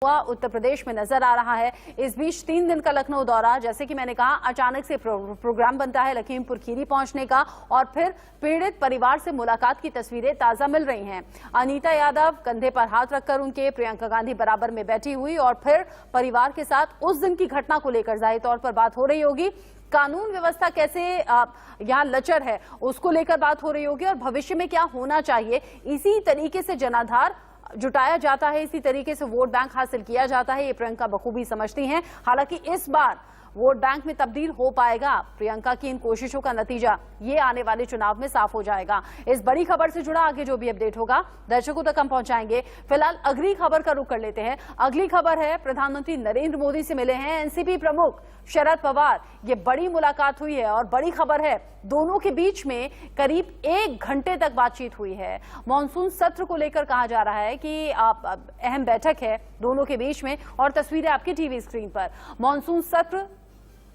हुआ उत्तर प्रदेश में नजर आ रहा है। इस बीच 3 दिन का लखनऊ दौरा, जैसे कि मैंने कहा, अचानक से प्रोग्राम बनता है लखीमपुर खीरी पहुंचने का और फिर पीड़ित परिवार से मुलाकात की तस्वीरें ताजा मिल रही हैं। अनीता यादव कंधे पर हाथ रखकर उनके प्रियंका गांधी बराबर में बैठी हुई और फिर परिवार के साथ उस दिन की घटना को लेकर जाहिर तौर पर बात हो रही होगी। कानून व्यवस्था कैसे यहाँ लचर है उसको लेकर बात हो रही होगी और भविष्य में क्या होना चाहिए, इसी तरीके से जनाधार जुटाया जाता है, इसी तरीके से वोट बैंक हासिल किया जाता है। ये प्रियंका बखूबी समझती हैं। हालांकि इस बार वोट बैंक में तब्दील हो पाएगा, प्रियंका की इन कोशिशों का नतीजा ये आने वाले चुनाव में साफ हो जाएगा। इस बड़ी खबर से जुड़ा आगे जो भी अपडेट होगा दर्शकों तक हम पहुंचाएंगे। फिलहाल अगली खबर का रुख कर लेते हैं। अगली खबर है, प्रधानमंत्री नरेंद्र मोदी से मिले हैं एनसीपी प्रमुख शरद पवार। ये बड़ी मुलाकात हुई है और बड़ी खबर है, दोनों के बीच में करीब 1 घंटे तक बातचीत हुई है। मॉनसून सत्र को लेकर कहा जा रहा है कि अहम बैठक है दोनों के बीच में और तस्वीरें आपकी टीवी स्क्रीन पर। मॉनसून सत्र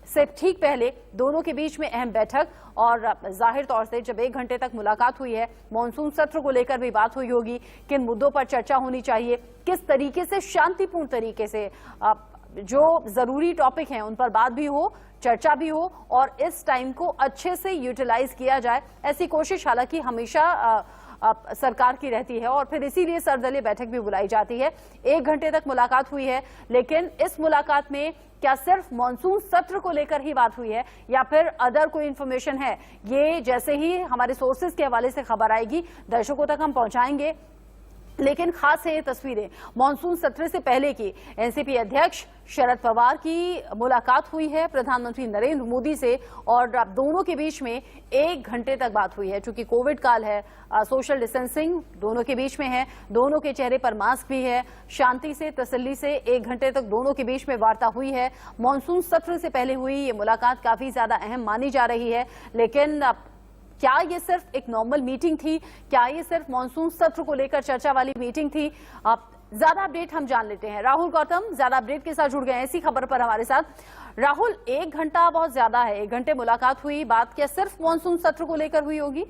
से ठीक पहले दोनों के बीच में अहम बैठक और जाहिर तौर से जब 1 घंटे तक मुलाकात हुई है, मॉनसून सत्र को लेकर भी बात हुई होगी, किन मुद्दों पर चर्चा होनी चाहिए, किस तरीके से शांतिपूर्ण तरीके से जो जरूरी टॉपिक हैं उन पर बात भी हो, चर्चा भी हो और इस टाइम को अच्छे से यूटिलाइज किया जाए, ऐसी कोशिश हालांकि हमेशा सरकार की रहती है और फिर इसीलिए सर्वदलीय बैठक भी बुलाई जाती है। 1 घंटे तक मुलाकात हुई है, लेकिन इस मुलाकात में क्या सिर्फ मॉनसून सत्र को लेकर ही बात हुई है या फिर अदर कोई इन्फॉर्मेशन है, ये जैसे ही हमारे सोर्सेज के हवाले से खबर आएगी दर्शकों तक हम पहुंचाएंगे। लेकिन खास है ये तस्वीरें मॉनसून सत्र से पहले की। एनसीपी अध्यक्ष शरद पवार की मुलाकात हुई है प्रधानमंत्री नरेंद्र मोदी से और दोनों के बीच में 1 घंटे तक बात हुई है। चूंकि कोविड काल है, सोशल डिस्टेंसिंग दोनों के बीच में है, दोनों के चेहरे पर मास्क भी है, शांति से तसल्ली से 1 घंटे तक दोनों के बीच में वार्ता हुई है। मॉनसून सत्र से पहले हुई ये मुलाकात काफी ज्यादा अहम मानी जा रही है। लेकिन क्या ये सिर्फ एक नॉर्मल मीटिंग थी, क्या ये सिर्फ मॉनसून सत्र को लेकर चर्चा वाली मीटिंग थी? ज्यादा अपडेट हम जान लेते हैं। राहुल गौतम ज्यादा अपडेट के साथ जुड़ गए हैं इसी खबर पर हमारे साथ। राहुल, 1 घंटा बहुत ज्यादा है, 1 घंटे मुलाकात हुई, बात क्या सिर्फ मॉनसून सत्र को लेकर हुई होगी?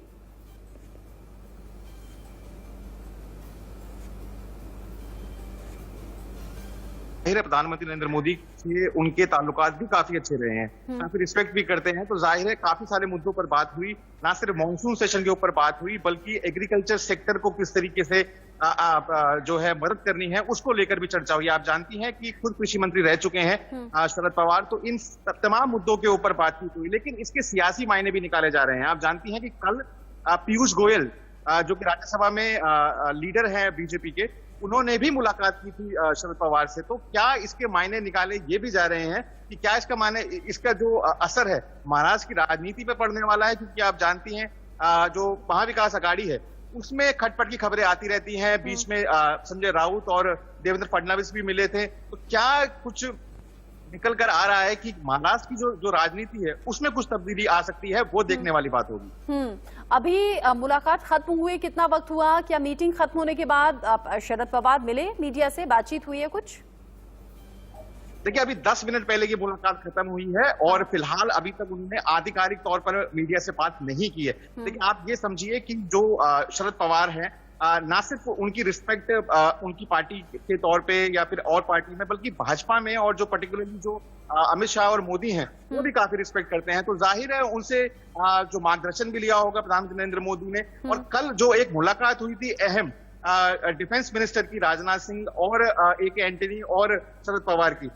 प्रधानमंत्री नरेंद्र मोदी से उनके ताल्लुकात भी काफी अच्छे रहे हैं, काफी रिस्पेक्ट भी करते हैं, तो जाहिर है काफी सारे मुद्दों पर बात हुई। ना सिर्फ मॉनसून सेशन के ऊपर बात हुई बल्कि एग्रीकल्चर सेक्टर को किस तरीके से जो है मदद करनी है उसको लेकर भी चर्चा हुई। आप जानती हैं कि खुद कृषि मंत्री रह चुके हैं शरद पवार, तो इन तमाम मुद्दों के ऊपर बातचीत हुई। लेकिन इसके सियासी मायने भी निकाले जा रहे हैं। आप जानती हैं कि कल पीयूष गोयल जो कि राज्यसभा में लीडर है बीजेपी के, उन्होंने भी मुलाकात की थी शरद पवार से। तो क्या इसके मायने निकाले ये भी जा रहे हैं कि क्या इसका मायने, इसका जो असर है महाराष्ट्र की राजनीति पे पड़ने वाला है? क्योंकि आप जानती हैं जो महाविकास अघाड़ी है उसमें खटपट की खबरें आती रहती हैं। बीच में संजय राउत और देवेंद्र फडणवीस भी मिले थे, तो क्या कुछ निकल कर आ रहा है कि महाराष्ट्र की जो राजनीति है उसमें कुछ तब्दीली आ सकती है? वो देखने वाली बात होगी। अभी मुलाकात खत्म हुई, कितना वक्त हुआ? क्या मीटिंग खत्म होने के बाद शरद पवार मिले मीडिया से, बातचीत हुई है कुछ? देखिए, अभी 10 मिनट पहले की मुलाकात खत्म हुई है और फिलहाल अभी तक उन्होंने आधिकारिक तौर पर मीडिया से बात नहीं की है। लेकिन आप ये समझिए कि जो शरद पवार हैं, ना सिर्फ उनकी रिस्पेक्ट उनकी पार्टी के तौर पे या फिर और पार्टी में, बल्कि भाजपा में और जो पर्टिकुलरली जो अमित शाह और मोदी हैं वो भी काफी रिस्पेक्ट करते हैं। तो जाहिर है उनसे जो मार्गदर्शन भी लिया होगा प्रधानमंत्री नरेंद्र मोदी ने। और कल जो एक मुलाकात हुई थी अहम डिफेंस मिनिस्टर की राजनाथ सिंह और AK एंटनी और शरद पवार की,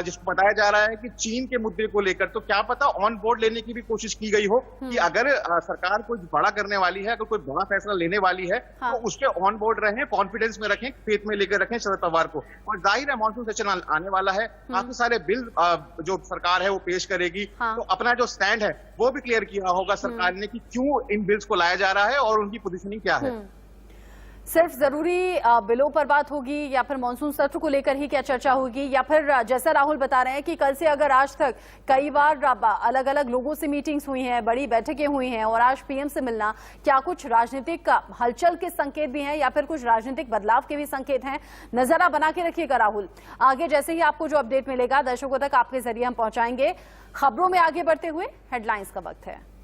जिसको बताया जा रहा है कि चीन के मुद्दे को लेकर, तो क्या पता ऑन बोर्ड लेने की भी कोशिश की गई हो कि अगर सरकार कोई बड़ा करने वाली है, अगर कोई बड़ा फैसला लेने वाली है तो उसके ऑन बोर्ड रहें, कॉन्फिडेंस में रखें, फेथ में लेकर रखें शरद पवार को। और जाहिर है मॉनसून सेशन आने वाला है, काफी सारे बिल जो सरकार है वो पेश करेगी, तो अपना जो स्टैंड है वो भी क्लियर किया होगा सरकार ने कि क्यों इन बिल्स को लाया जा रहा है और उनकी पोजीशनिंग क्या है। सिर्फ जरूरी बिलों पर बात होगी या फिर मॉनसून सत्र को लेकर ही क्या चर्चा होगी, या फिर जैसा राहुल बता रहे हैं कि कल से अगर आज तक कई बार अलग अलग लोगों से मीटिंग्स हुई हैं, बड़ी बैठकें हुई हैं और आज PM से मिलना, क्या कुछ राजनीतिक हलचल के संकेत भी हैं या फिर कुछ राजनीतिक बदलाव के भी संकेत हैं? नजरा बना के रखिएगा राहुल। आगे जैसे ही आपको जो अपडेट मिलेगा दर्शकों तक आपके जरिए हम पहुंचाएंगे। खबरों में आगे बढ़ते हुए हेडलाइंस का वक्त है।